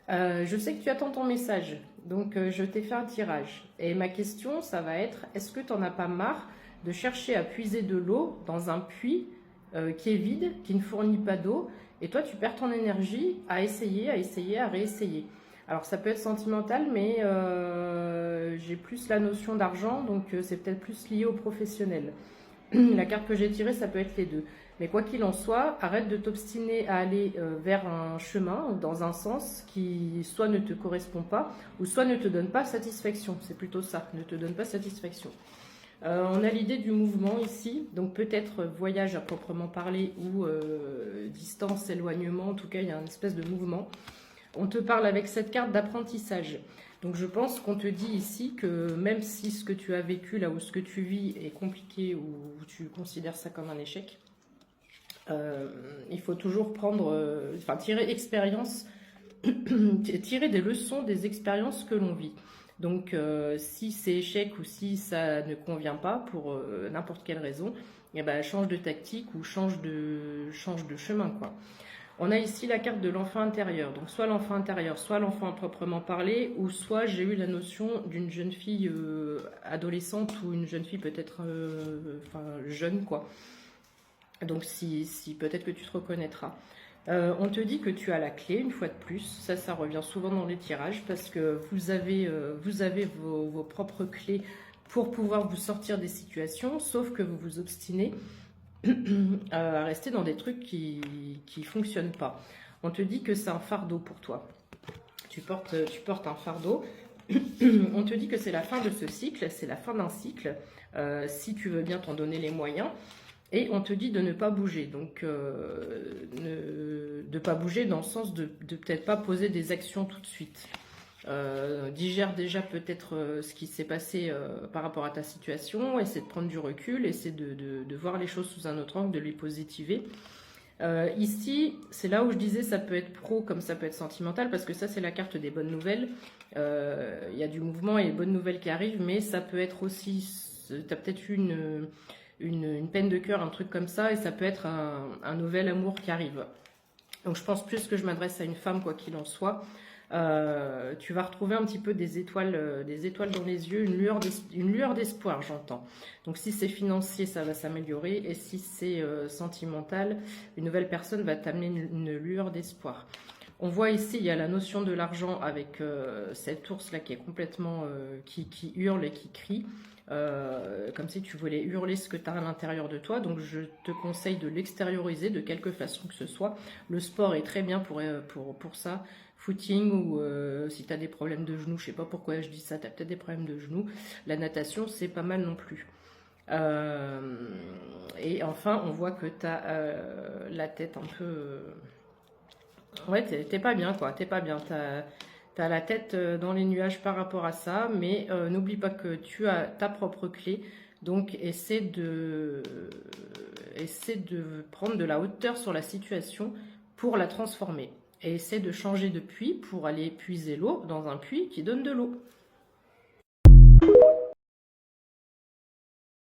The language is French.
Je sais que tu attends ton message, donc je t'ai fait un tirage. Et ma question, ça va être, est-ce que tu n'en as pas marre de chercher à puiser de l'eau dans un puits qui est vide, qui ne fournit pas d'eau, et toi tu perds ton énergie à essayer, à réessayer. Alors ça peut être sentimental, mais j'ai plus la notion d'argent, donc c'est peut-être plus lié au professionnel. La carte que j'ai tirée, ça peut être les deux. Mais quoi qu'il en soit, arrête de t'obstiner à aller vers un chemin ou dans un sens qui soit ne te correspond pas ou soit ne te donne pas satisfaction. C'est plutôt ça, ne te donne pas satisfaction. On a l'idée du mouvement ici, donc peut-être voyage à proprement parler ou distance, éloignement, en tout cas il y a une espèce de mouvement. On te parle avec cette carte d'apprentissage. Donc je pense qu'on te dit ici que même si ce que tu as vécu là ou ce que tu vis est compliqué ou tu considères ça comme un échec, il faut toujours prendre, tirer expérience, tirer des leçons des expériences que l'on vit. Donc si c'est échec ou si ça ne convient pas pour n'importe quelle raison, eh ben, change de tactique ou change de chemin, quoi. On a ici la carte de l'enfant intérieur. Donc soit l'enfant intérieur, soit l'enfant à proprement parler, ou soit j'ai eu la notion d'une jeune fille adolescente ou une jeune fille peut-être jeune, quoi. Donc si peut-être que tu te reconnaîtras. On te dit que tu as la clé, une fois de plus. Ça revient souvent dans les tirages parce que vous avez vos propres clés pour pouvoir vous sortir des situations, sauf que vous vous obstinez à rester dans des trucs qui fonctionnent pas. On te dit que c'est un fardeau pour toi. Tu portes un fardeau. On te dit que c'est la fin de ce cycle, c'est la fin d'un cycle, si tu veux bien t'en donner les moyens. Et on te dit de ne pas bouger, donc de ne pas bouger dans le sens de peut-être pas poser des actions tout de suite. Digère déjà peut-être ce qui s'est passé par rapport à ta situation, essaie de prendre du recul, essaie de voir les choses sous un autre angle, de les positiver. Ici, c'est là où je disais ça peut être pro comme ça peut être sentimental, parce que ça c'est la carte des bonnes nouvelles. Il y a du mouvement et les bonnes nouvelles qui arrivent, mais ça peut être aussi, tu as peut-être eu une peine de cœur, un truc comme ça, et ça peut être un nouvel amour qui arrive. Donc je pense plus que je m'adresse à une femme, quoi qu'il en soit. Tu vas retrouver un petit peu des étoiles dans les yeux, une lueur d'espoir, j'entends. Donc si c'est financier, ça va s'améliorer, et si c'est sentimental, une nouvelle personne va t'amener une lueur d'espoir. On voit ici, il y a la notion de l'argent avec cet ours là qui est complètement qui hurle et qui crie. Comme si tu voulais hurler ce que tu as à l'intérieur de toi. Donc je te conseille de l'extérioriser de quelque façon que ce soit. Le sport est très bien pour ça. Footing ou si tu as des problèmes de genoux, je sais pas pourquoi je dis ça, tu as peut-être des problèmes de genoux. La natation, c'est pas mal non plus. Et enfin, on voit que tu as la tête un peu... Ouais, t'es pas bien, quoi. T'es pas bien. T'as la tête dans les nuages par rapport à ça, mais n'oublie pas que tu as ta propre clé. Donc, essaie de prendre de la hauteur sur la situation pour la transformer. Et essaie de changer de puits pour aller puiser l'eau dans un puits qui donne de l'eau.